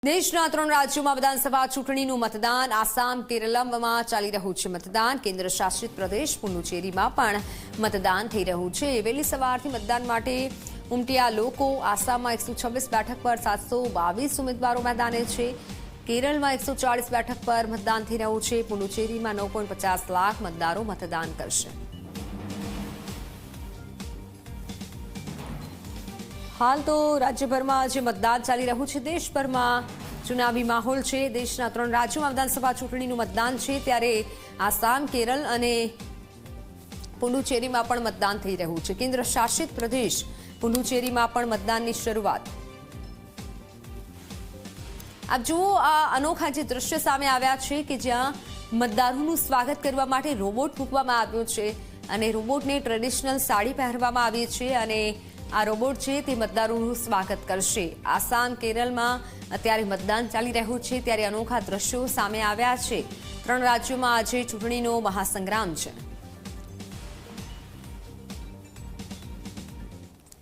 દેશના 3 રાજ્યોમાં વિધાનસભા ચૂંટણીનું મતદાન આસામ કેરળમાં ચાલી રહ્યું છે મતદાન કેન્દ્ર શાસિત પ્રદેશ પુડુચેરીમાં પણ મતદાન થઈ રહ્યું છે વહેલી સવારથી મતદાન માટે ઉમટ્યા લોકો આસામમાં 126 બેઠક પર 722 ઉમેદવારો મેદાને છે કેરળમાં 140 બેઠક પર મતદાન થઈ રહ્યું છે પુડુચેરીમાં 9.50 લાખ મતદારો મતદાન કરશે हाल तो राज्यभરમાં જે મતદાન ચાલી રહ્યું છે દેશભરમાં ચુનાવી માહોલ છે દેશના 3 રાજ્યોમાં વિધાનસભા ચૂંટણીનું મતદાન છે ત્યારે આસામ કેરળ અને પુડુચેરીમાં પણ મતદાન થઈ રહ્યું છે કેન્દ્ર શાસિત પ્રદેશ પુડુચેરીમાં પણ મતદાનની શરૂઆત આપ જુઓ આ અનોખા જે દ્રશ્ય સામે આવ્યા છે કે જ્યાં મતદારોનું સ્વાગત કરવા માટે રોબોટ મૂકવામાં આવ્યો છે અને રોબોટને ટ્રેડિશનલ સાડી પહેરવામાં આવી છે અને આ રોબોટ છે તે મતદારોનું સ્વાગત કરશે આસામ કેરળમાં અત્યારે મતદાન ચાલી રહ્યું છે ત્યારે અનોખા દ્રશ્યો સામે આવ્યા છે 3 રાજ્યોમાં આજે ચૂંટણીનો મહાસંગ્રામ છે